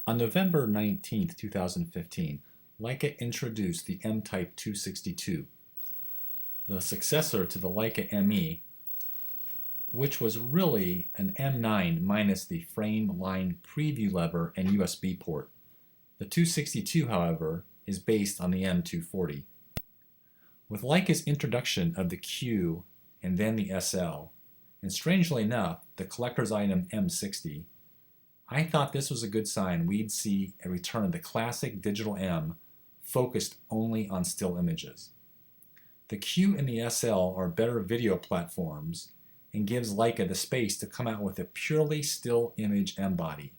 On November 19, 2015, Leica introduced the M Typ 262, the successor to the Leica ME, which was really an M9 minus the frame line preview lever and USB port. The 262, however, is based on the M240. With Leica's introduction of the Q and then the SL, and strangely enough, the collector's item M60, I thought this was a good sign we'd see a return of the classic digital M focused only on still images. The Q and the SL are better video platforms and gives Leica the space to come out with a purely still image M body.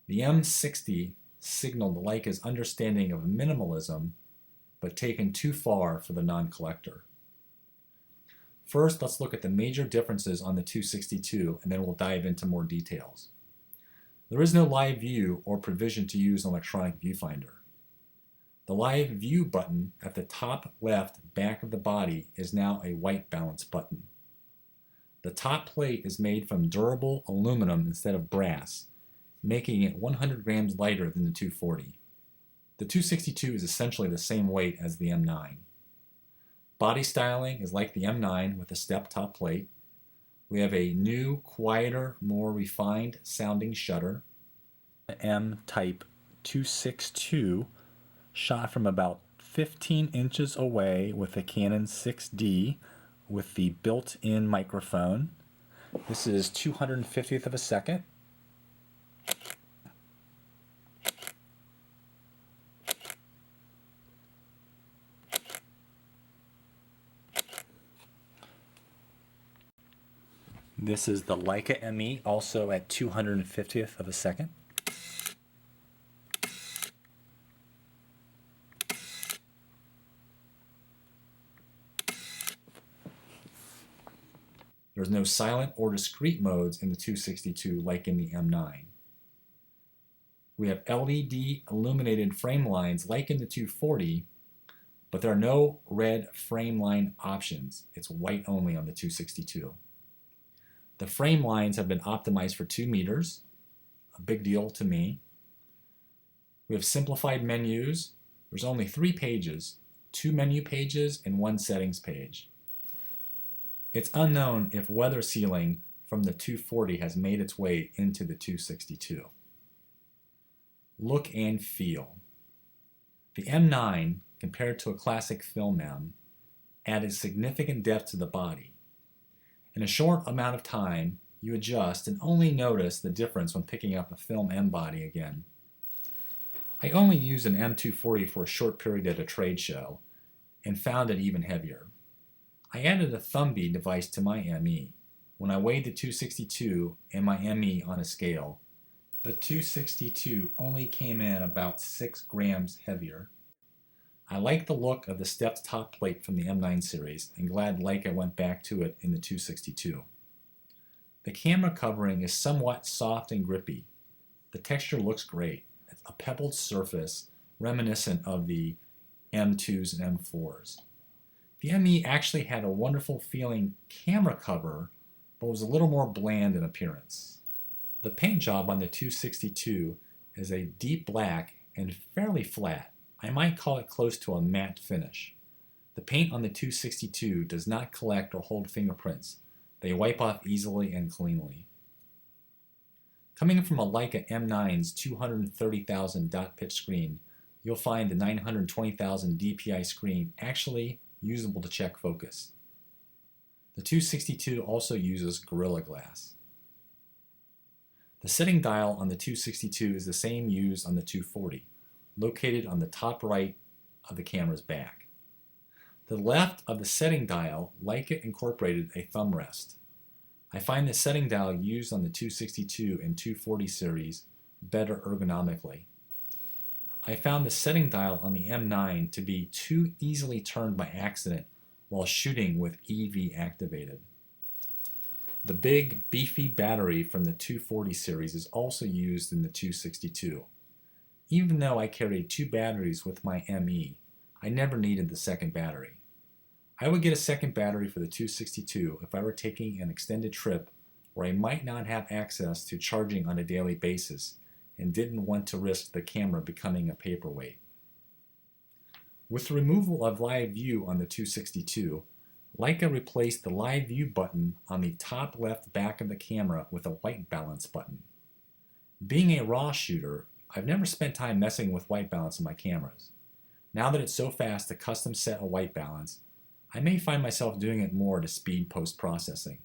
The M60 signaled Leica's understanding of minimalism, but taken too far for the non-collector. First, let's look at the major differences on the 262, and then we'll dive into more details. There is no live view or provision to use an electronic viewfinder. The live view button at the top left back of the body is now a white balance button. The top plate is made from durable aluminum instead of brass, making it 100 grams lighter than the 240. The 262 is essentially the same weight as the M9. Body styling is like the M9 with a step top plate. We have a new, quieter, more refined sounding shutter. The M Typ 262 shot from about 15 inches away with a Canon 6D with the built-in microphone. This is 250th of a second. This is the Leica ME, also at 250th of a second. There's no silent or discrete modes in the 262 like in the M9. We have LED illuminated frame lines like in the 240, but there are no red frame line options. It's white only on the 262. The frame lines have been optimized for 2 meters, a big deal to me. We have simplified menus. There's only 3 pages, 2 menu pages and 1 settings page. It's unknown if weather sealing from the 240 has made its way into the 262. Look and feel. The M9, compared to a classic film M, added significant depth to the body. In a short amount of time, you adjust and only notice the difference when picking up a film M body again. I only used an M240 for a short period at a trade show and found it even heavier. I added a thumb bead device to my ME. When I weighed the 262 and my ME on a scale, the 262 only came in about 6 grams heavier. I like the look of the stepped top plate from the M9 series and glad Leica went back to it in the 262. The camera covering is somewhat soft and grippy. The texture looks great. It's a pebbled surface reminiscent of the M2s and M4s. The ME actually had a wonderful feeling camera cover, but was a little more bland in appearance. The paint job on the 262 is a deep black and fairly flat. I might call it close to a matte finish. The paint on the 262 does not collect or hold fingerprints. They wipe off easily and cleanly. Coming from a Leica M9's 230,000 dot pitch screen, you'll find the 920,000 DPI screen actually usable to check focus. The 262 also uses Gorilla Glass. The setting dial on the 262 is the same used on the 240, located on the top right of the camera's back. To the left of the setting dial, Leica incorporated a thumb rest. I find the setting dial used on the 262 and 240 series better ergonomically. I found the setting dial on the M9 to be too easily turned by accident while shooting with EV activated. The big, beefy battery from the 240 series is also used in the 262. Even though I carried 2 batteries with my ME, I never needed the second battery. I would get a second battery for the 262 if I were taking an extended trip where I might not have access to charging on a daily basis and didn't want to risk the camera becoming a paperweight. With the removal of live view on the 262, Leica replaced the live view button on the top left back of the camera with a white balance button. Being a RAW shooter, I've never spent time messing with white balance in my cameras. Now that it's so fast to custom set a white balance, I may find myself doing it more to speed post-processing.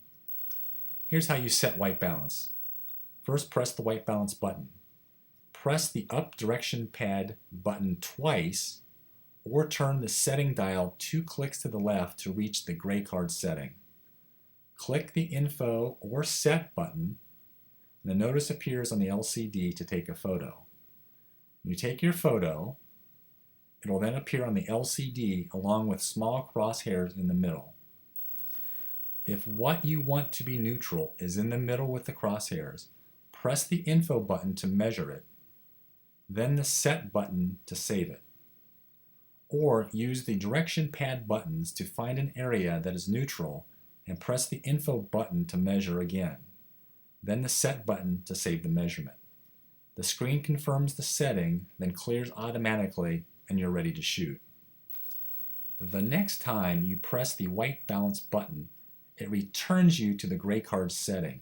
Here's how you set white balance. First, press the white balance button. Press the up direction pad button twice, or turn the setting dial 2 clicks to the left to reach the gray card setting. Click the Info or Set button, and a notice appears on the LCD to take a photo. You take your photo, it will then appear on the LCD along with small crosshairs in the middle. If what you want to be neutral is in the middle with the crosshairs, press the Info button to measure it, then the Set button to save it. Or use the direction pad buttons to find an area that is neutral and press the Info button to measure again, then the Set button to save the measurement. The screen confirms the setting, then clears automatically, and you're ready to shoot. The next time you press the white balance button, it returns you to the gray card setting.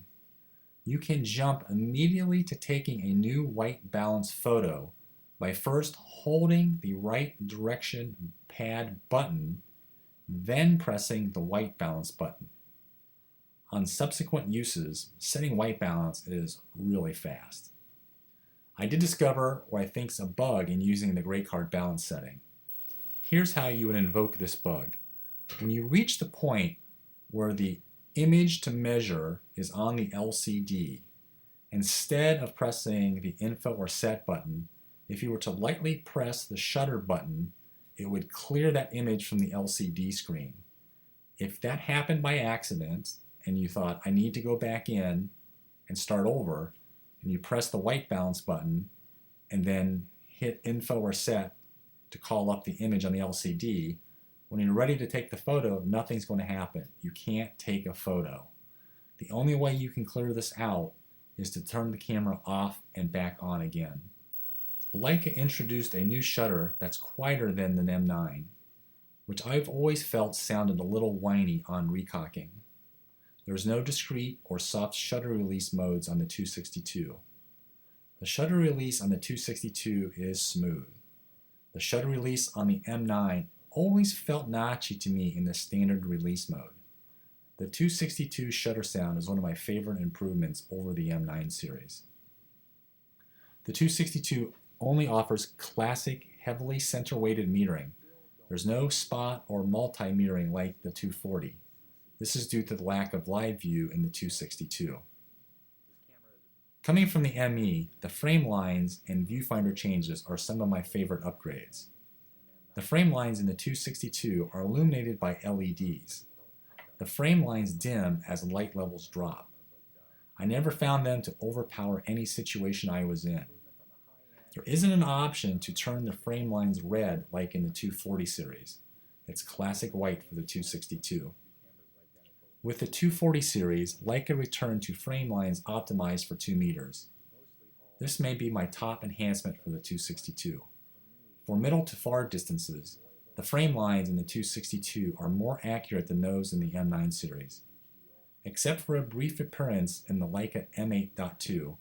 You can jump immediately to taking a new white balance photo by first holding the right direction pad button, then pressing the white balance button. On subsequent uses, setting white balance is really fast. I did discover what I think is a bug in using the gray card balance setting. Here's how you would invoke this bug. When you reach the point where the image to measure is on the LCD, instead of pressing the Info or Set button, if you were to lightly press the shutter button, it would clear that image from the LCD screen. If that happened by accident, and you thought, I need to go back in and start over, and you press the white balance button, and then hit Info or Set to call up the image on the LCD, when you're ready to take the photo, nothing's going to happen. You can't take a photo. The only way you can clear this out is to turn the camera off and back on again. Leica introduced a new shutter that's quieter than the M9, which I've always felt sounded a little whiny on recocking. There is no discrete or soft shutter release modes on the 262. The shutter release on the 262 is smooth. The shutter release on the M9 always felt notchy to me in the standard release mode. The 262 shutter sound is one of my favorite improvements over the M9 series. The 262 only offers classic, heavily center-weighted metering. There's no spot or multi-metering like the 240. This is due to the lack of live view in the 262. Coming from the ME, the frame lines and viewfinder changes are some of my favorite upgrades. The frame lines in the 262 are illuminated by LEDs. The frame lines dim as light levels drop. I never found them to overpower any situation I was in. There isn't an option to turn the frame lines red like in the 240 series. It's classic white for the 262. With the 240 series, Leica returned to frame lines optimized for 2 meters. This may be my top enhancement for the 262. For middle to far distances, the frame lines in the 262 are more accurate than those in the M9 series. Except for a brief appearance in the Leica M8.2,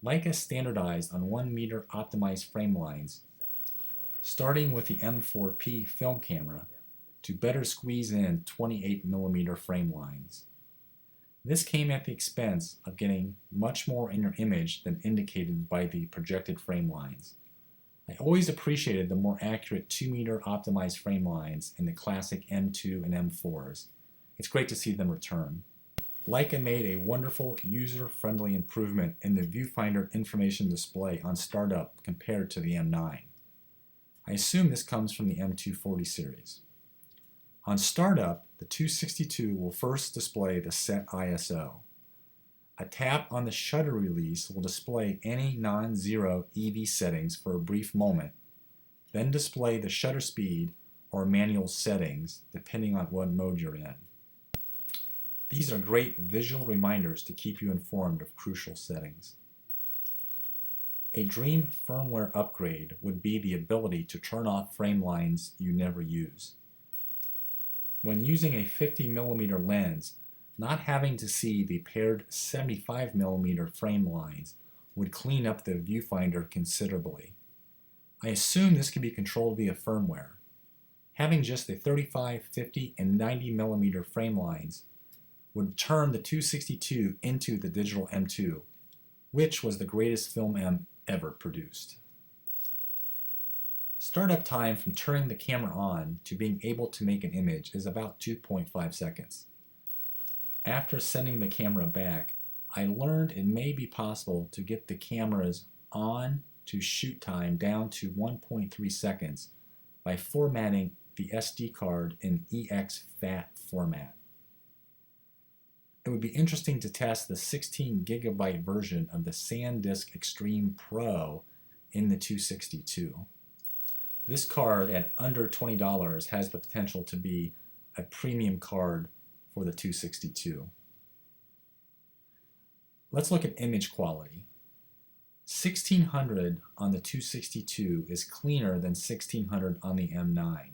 Leica standardized on 1 meter optimized frame lines, starting with the M4P film camera, to better squeeze in 28mm frame lines. This came at the expense of getting much more in your image than indicated by the projected frame lines. I always appreciated the more accurate 2 meter optimized frame lines in the classic M2 and M4s. It's great to see them return. Leica made a wonderful user-friendly improvement in the viewfinder information display on startup compared to the M9. I assume this comes from the M240 series. On startup, the 262 will first display the set ISO. A tap on the shutter release will display any non-zero EV settings for a brief moment, then display the shutter speed or manual settings depending on what mode you're in. These are great visual reminders to keep you informed of crucial settings. A dream firmware upgrade would be the ability to turn off frame lines you never use. When using a 50mm lens, not having to see the paired 75mm frame lines would clean up the viewfinder considerably. I assume this can be controlled via firmware. Having just the 35, 50, and 90mm frame lines would turn the 262 into the digital M2, which was the greatest film M ever produced. Startup time from turning the camera on to being able to make an image is about 2.5 seconds. After sending the camera back, I learned it may be possible to get the camera's on to shoot time down to 1.3 seconds by formatting the SD card in exFAT format. It would be interesting to test the 16GB version of the SanDisk Extreme Pro in the 262. This card at under $20 has the potential to be a premium card for the 262. Let's look at image quality. 1600 on the 262 is cleaner than 1600 on the M9,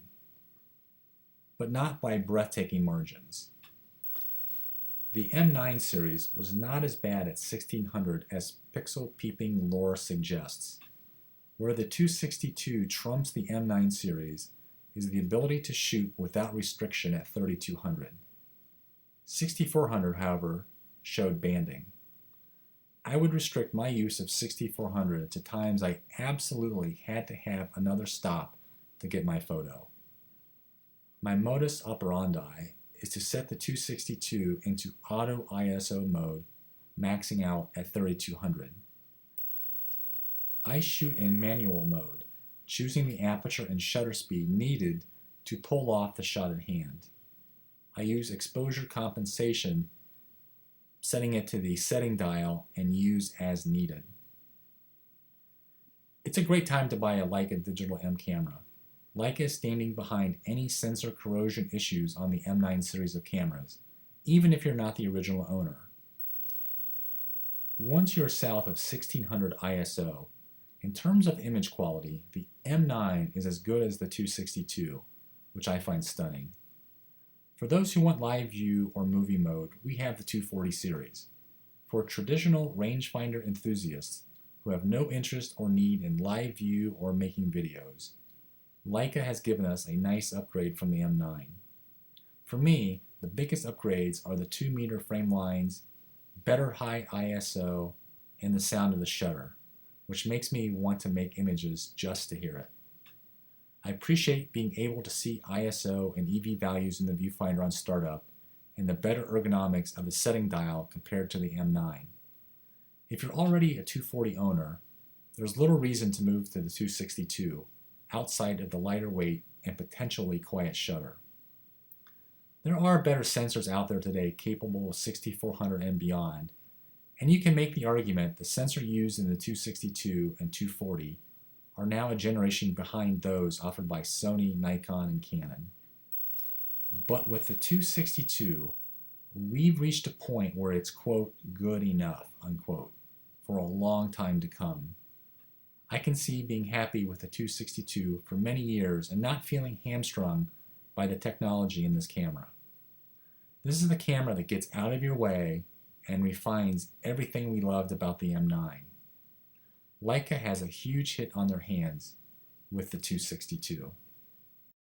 but not by breathtaking margins. The M9 series was not as bad at 1600 as pixel peeping lore suggests. Where the 262 trumps the M9 series is the ability to shoot without restriction at 3200. 6400, however, showed banding. I would restrict my use of 6400 to times I absolutely had to have another stop to get my photo. My modus operandi is to set the 262 into auto ISO mode, maxing out at 3200. I shoot in manual mode, choosing the aperture and shutter speed needed to pull off the shot at hand. I use exposure compensation, setting it to the setting dial and use as needed. It's a great time to buy a Leica Digital M camera. Leica is standing behind any sensor corrosion issues on the M9 series of cameras, even if you're not the original owner. Once you're south of 1600 ISO, in terms of image quality, the M9 is as good as the 262, which I find stunning. For those who want live view or movie mode, we have the 240 series. For traditional rangefinder enthusiasts who have no interest or need in live view or making videos, Leica has given us a nice upgrade from the M9. For me, the biggest upgrades are the 2-meter frame lines, better high ISO, and the sound of the shutter, which makes me want to make images just to hear it. I appreciate being able to see ISO and EV values in the viewfinder on startup and the better ergonomics of the setting dial compared to the M9. If you're already a 240 owner, there's little reason to move to the 262 outside of the lighter weight and potentially quiet shutter. There are better sensors out there today capable of 6400 and beyond, and you can make the argument the sensor used in the 262 and 240 are now a generation behind those offered by Sony, Nikon, and Canon. But with the 262, we've reached a point where it's, quote, good enough, unquote, for a long time to come. I can see being happy with the 262 for many years and not feeling hamstrung by the technology in this camera. This is the camera that gets out of your way and refines everything we loved about the M9. Leica has a huge hit on their hands with the 262.